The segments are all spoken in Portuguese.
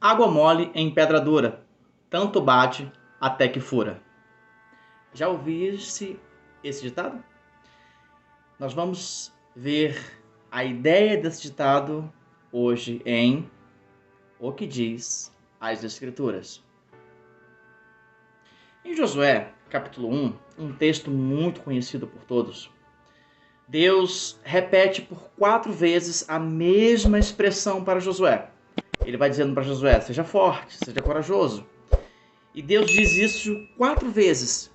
Água mole em pedra dura, tanto bate até que fura. Já ouviste esse ditado? Nós vamos ver a ideia desse ditado hoje em O que diz as Escrituras. Em Josué, capítulo 1, um texto muito conhecido por todos, Deus repete por 4 vezes a mesma expressão para Josué. Ele vai dizendo para Josué: seja forte, seja corajoso. E Deus diz isso 4 vezes.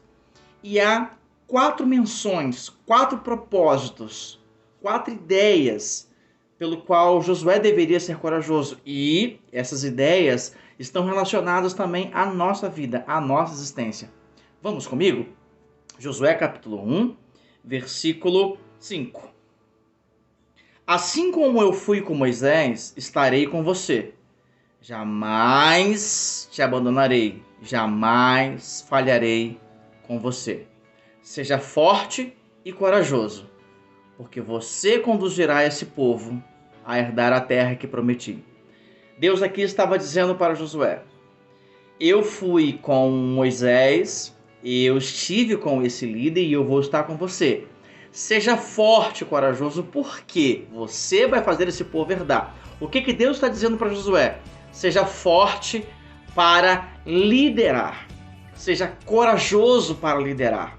E há 4 menções, 4 propósitos, 4 ideias pelo qual Josué deveria ser corajoso. E essas ideias estão relacionadas também à nossa vida, à nossa existência. Vamos comigo? Josué capítulo 1, versículo 5. Assim como eu fui com Moisés, estarei com você. Jamais te abandonarei, jamais falharei com você. Seja forte e corajoso, porque você conduzirá esse povo a herdar a terra que prometi. Deus aqui estava dizendo para Josué: eu fui com Moisés, eu estive com esse líder e eu vou estar com você. Seja forte e corajoso, porque você vai fazer esse povo herdar. O que Deus está dizendo para Josué? Seja forte para liderar. Seja corajoso para liderar.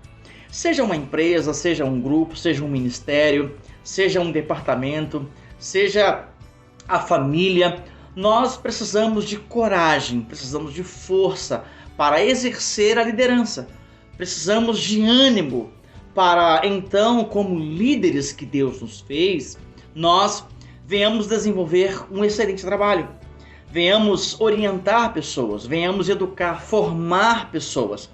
Seja uma empresa, seja um grupo, seja um ministério, seja um departamento, seja a família. Nós precisamos de coragem, precisamos de força para exercer a liderança. Precisamos de ânimo para, então, como líderes que Deus nos fez, nós venhamos desenvolver um excelente trabalho. Venhamos orientar pessoas, venhamos educar, formar pessoas.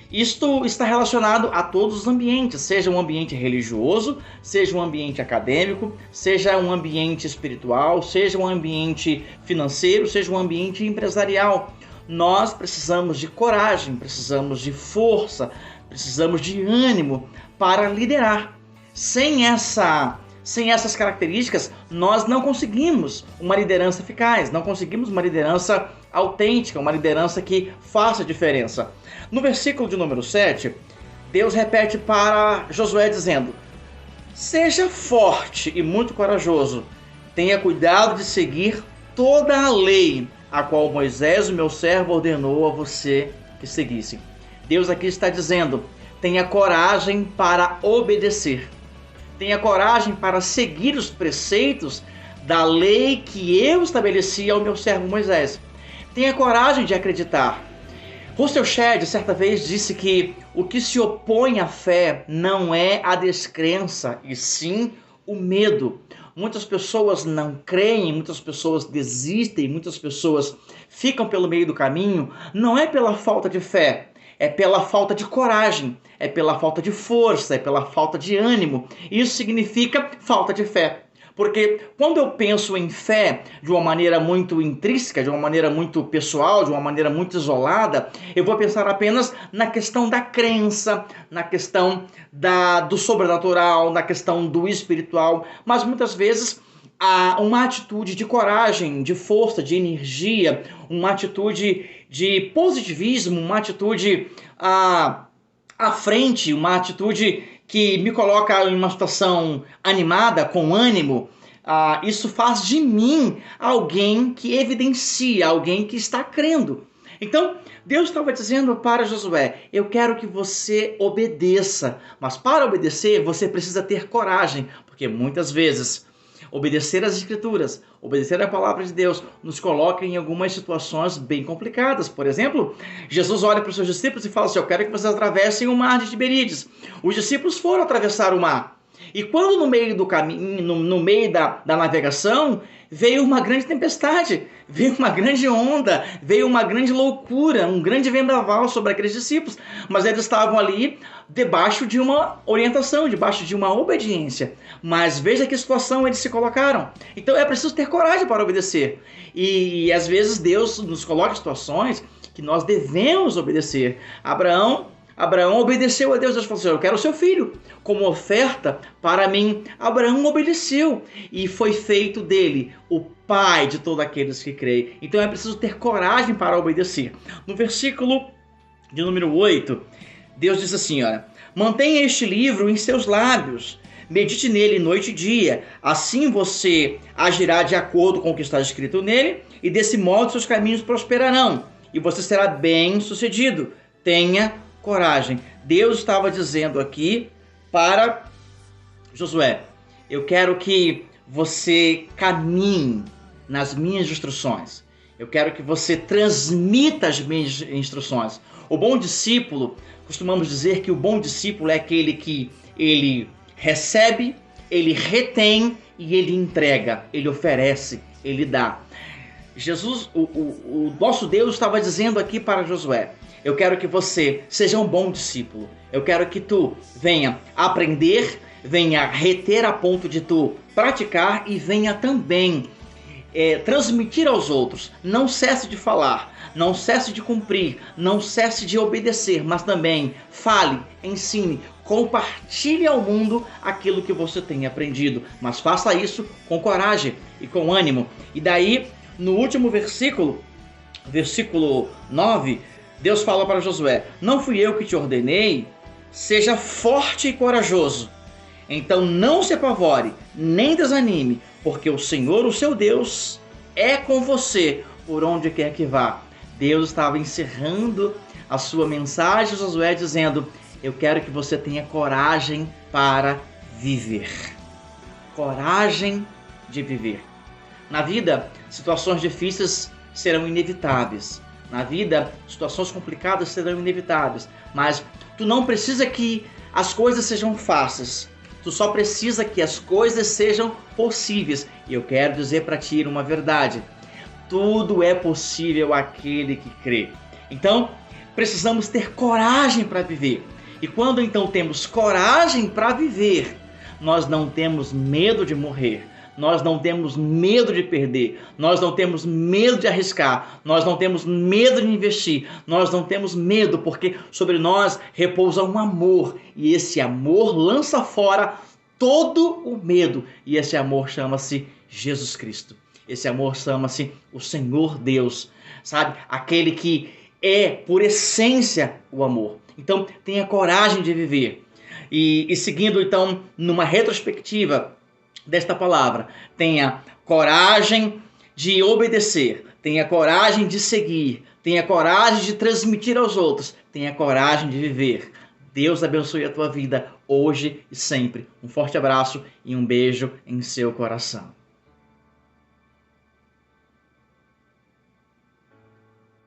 Isto está relacionado a todos os ambientes, seja um ambiente religioso, seja um ambiente acadêmico, seja um ambiente espiritual, seja um ambiente financeiro, seja um ambiente empresarial. Nós precisamos de coragem, precisamos de força, precisamos de ânimo para liderar. Sem essas características, nós não conseguimos uma liderança eficaz, não conseguimos uma liderança autêntica, uma liderança que faça diferença. No versículo de número 7, Deus repete para Josué dizendo: seja forte e muito corajoso, tenha cuidado de seguir toda a lei, a qual Moisés, o meu servo, ordenou a você que seguisse. Deus aqui está dizendo: tenha coragem para obedecer. Tenha coragem para seguir os preceitos da lei que eu estabeleci ao meu servo Moisés. Tenha coragem de acreditar. Russell Shedd certa vez disse que o que se opõe à fé não é a descrença, e sim o medo. Muitas pessoas não creem, muitas pessoas desistem, muitas pessoas ficam pelo meio do caminho, não é pela falta de fé, é pela falta de coragem, é pela falta de força, é pela falta de ânimo. Isso significa falta de fé. Porque quando eu penso em fé de uma maneira muito intrínseca, de uma maneira muito pessoal, de uma maneira muito isolada, eu vou pensar apenas na questão da crença, na questão do sobrenatural, na questão do espiritual. Mas muitas vezes há uma atitude de coragem, de força, de energia, uma atitude de positivismo, uma atitude à frente, uma atitude que me coloca em uma situação animada, com ânimo. Isso faz de mim alguém que evidencia, alguém que está crendo. Então, Deus estava dizendo para Josué: eu quero que você obedeça, mas para obedecer você precisa ter coragem, porque muitas vezes obedecer às Escrituras, obedecer à palavra de Deus, nos coloca em algumas situações bem complicadas. Por exemplo, Jesus olha para os seus discípulos e fala assim: eu quero que vocês atravessem o mar de Tiberíades. Os discípulos foram atravessar o mar. E quando no meio do caminho, no meio da navegação, veio uma grande tempestade, veio uma grande onda, veio uma grande loucura, um grande vendaval sobre aqueles discípulos. Mas eles estavam ali debaixo de uma orientação, debaixo de uma obediência. Mas veja que situação eles se colocaram. Então é preciso ter coragem para obedecer. E às vezes Deus nos coloca em situações que nós devemos obedecer. Abraão Abraão obedeceu a Deus. Deus falou assim: eu quero o seu filho como oferta para mim. Abraão obedeceu e foi feito dele o pai de todos aqueles que creem. Então é preciso ter coragem para obedecer. No versículo de número 8, Deus diz assim, olha: mantenha este livro em seus lábios, medite nele noite e dia, assim você agirá de acordo com o que está escrito nele, e desse modo seus caminhos prosperarão, e você será bem sucedido. Tenha coragem. Deus estava dizendo aqui para Josué: eu quero que você caminhe nas minhas instruções. Eu quero que você transmita as minhas instruções. O bom discípulo, costumamos dizer que o bom discípulo é aquele que ele recebe, ele retém e ele entrega, ele oferece, ele dá. Jesus, o nosso Deus estava dizendo aqui para Josué: eu quero que você seja um bom discípulo. Eu quero que tu venha aprender, venha reter a ponto de tu praticar e venha também transmitir aos outros. Não cesse de falar, não cesse de cumprir, não cesse de obedecer, mas também fale, ensine, compartilhe ao mundo aquilo que você tem aprendido. Mas faça isso com coragem e com ânimo. E daí, no último versículo, versículo 9, Deus fala para Josué: não fui eu que te ordenei? Seja forte e corajoso. Então não se apavore, nem desanime, porque o Senhor, o seu Deus, é com você por onde quer que vá. Deus estava encerrando a sua mensagem, Josué, dizendo: eu quero que você tenha coragem para viver. Coragem de viver. Na vida, situações difíceis serão inevitáveis. Na vida, situações complicadas serão inevitáveis. Mas tu não precisa que as coisas sejam fáceis. Tu só precisa que as coisas sejam possíveis. E eu quero dizer para ti uma verdade: tudo é possível àquele que crê. Então, precisamos ter coragem para viver. E quando então temos coragem para viver, nós não temos medo de morrer. Nós não temos medo de perder, nós não temos medo de arriscar, nós não temos medo de investir, nós não temos medo porque sobre nós repousa um amor e esse amor lança fora todo o medo e esse amor chama-se Jesus Cristo. Esse amor chama-se o Senhor Deus, sabe? Aquele que é por essência o amor. Então tenha coragem de viver e seguindo então numa retrospectiva desta palavra, tenha coragem de obedecer, tenha coragem de seguir, tenha coragem de transmitir aos outros, tenha coragem de viver. Deus abençoe a tua vida hoje e sempre. Um forte abraço e um beijo em seu coração.